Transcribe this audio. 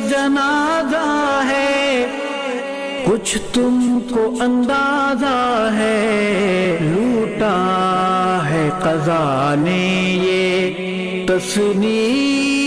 जनाजा है, कुछ तुमको अंदाजा है, लूटा है क़ज़ा ने ये तस्नीम